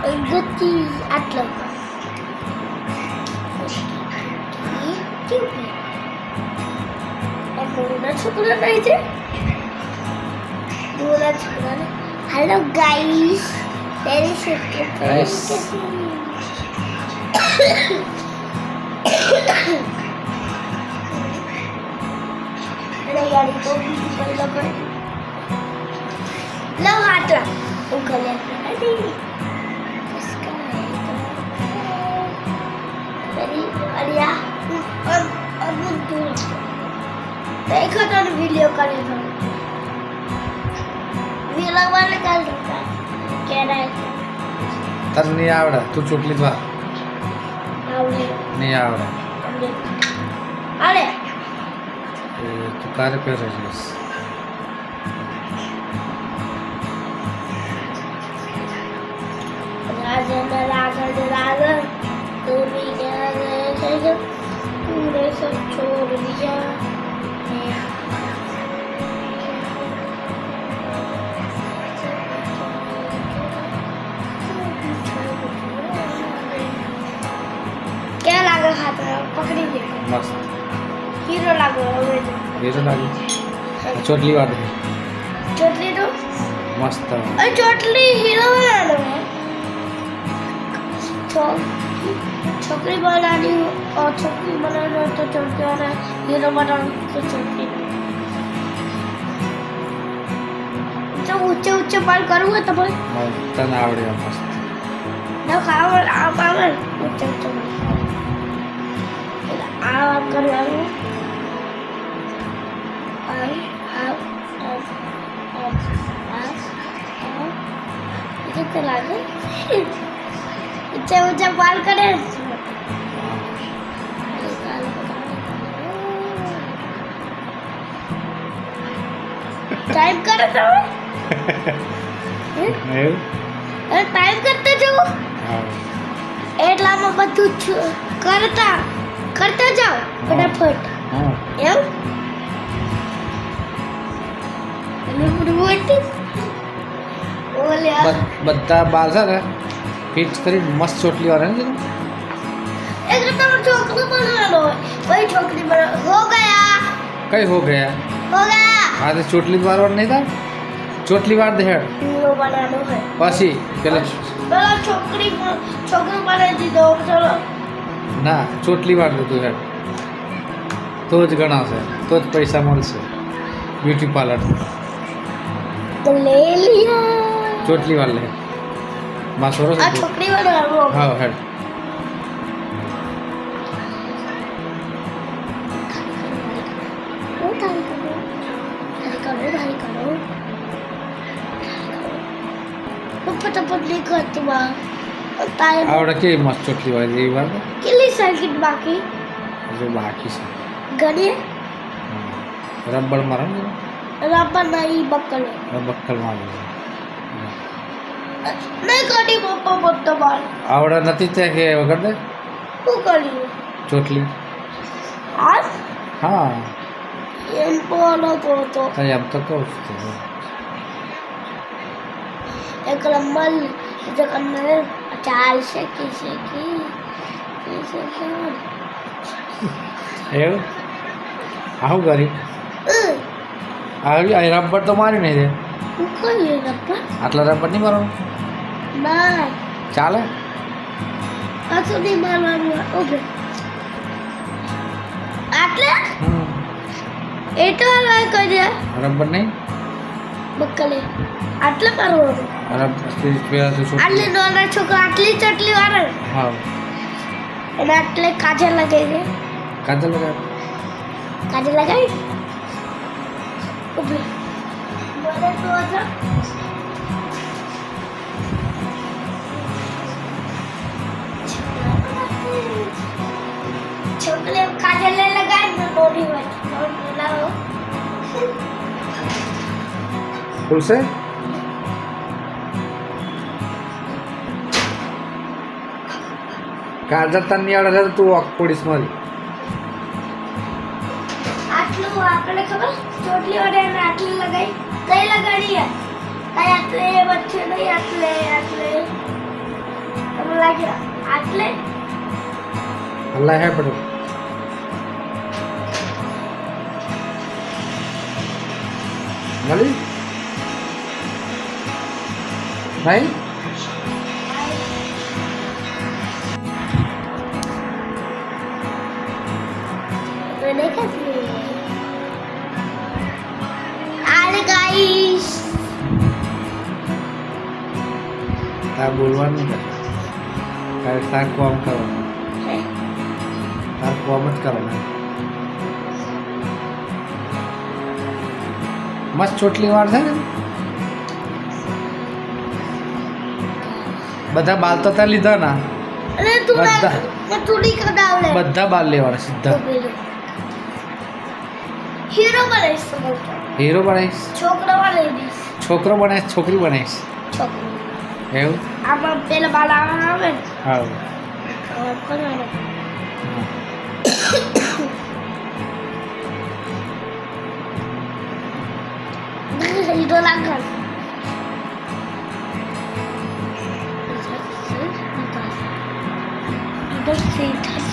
અંગથી આટલો છોકરો નહીં છે છોકરા હેલો ગાઈસ तेरी अरे यार तो भी लो हाथ ला ऊपर ले अरे इसका है तेरी अरिया अब दूर देखो तो वीडियो करेगा वीडियो वाले कर सकता क्या रहा है तर नहीं आवड़ा तू चोटलीत वा नहीं आवड़ा अरे तू कार्य पे रहिस राजा तू भी क्या पूरे सब छोड़ दिया क्या लगा हाथ में पकड़ी दे मस्त हीरो लागो हीरो लागी चोटली वाद है चोटली तो मस्त अरे चोटली हीरो बना लो छोकरी बनानी हो और छोकरी बनाना तो चोटली वाला हीरो बनाना तो चोटली जब ऊंचे ऊंचे बाल करूँगा तब तन आवड़ेगा मस्त ना खाओ आप आवर ऊंचे ऊंचे आप करवाओ इतना लगे ऊंचा बाल करे टाइम करे तो टाइम करते जो એટલામાં બધું કરતા જાઓ ફટાફટ એમ બધા બાલ છે ને ફિટ કરી મસ્ત ચોટલી વાળા ને एक तो छोकरी बनाना वही छोकरी बना हो गया कई हो गया आज चोटली वार नहीं था चोटली वार दे हेड हीरो बनाना है पासी पहले छोकरी बना दी दो चलो ना चोटली वार दे तू हेड तो ज गणा से तो ज पैसा મળશે ब्यूटी पार्लर तो ले लिया चोटली वार ले मासोरो आ छोकरी बना वो हां हेड फटाफट लिखो तुम टाइम आवड़ा के मस्त चोटली वाली ये बार किली सर्किट बाकी जो बाकी से गड़िए रबड़ मारा रबड़ नहीं बक्कल बक्कल मार नहीं कड़ी पप्पा बोलता बाल आवड़ा नती थे के वगड़ दे वो करी चोटली आज हाँ ये बोलो तो अब तक तो एक लम्बल जो करना है चाल से किसी की એવું આવું કરી આવી આ રબર તો મારી નહીં દે કોઈ રબર આટલા રબર નહીં મારવાનું ના ચાલે આ સુધી મારવાનું ઓકે આટલે એ તો હવે કરી રબર નહીં બક્કલે આટલે મારવાનું આટલે નાના છોકરા આટલી ચટલી વાળે હા એને આટલે કાજલ લગાવી દે કાજલ લગાવી ઉભી બોલે તો આજા છોકરે કાજલ લગાવી દો નોડી વાત બોલાવો खुलसे काजल तन्नी आवडे तू पोलीस मध्ये આટલું આપણે ખબર ચોટલી વડે આટલી લગાઈ કઈ લગાડી કઈ આટલે વચ્ચે નહીં આટલે તમને લાગે આટલે અલ્લાહ હે પડો મળી ભાઈ મને કસી આલે ગાઈસ તાર બોલવાનું ને તાર કોમ કરવાનું તાર કોમ જ કરવાનું મસ્ત ચોટલી વાર છે ને બધા બાલ તો ત્યાં લીધા ના અરે તું બધા. ના તુડી કડાવલે બધા બાલ લેવાના સીધા હીરો બનાવીશ તો મોટો હીરો બનાવીશ છોકરો બનાવીશ છોકરો બનાવીશ છોકરી બનાવીશ છોકરો એવું આમાં પેલા બાલ આવે ને હા કોણ હીરો લાગલ इधर से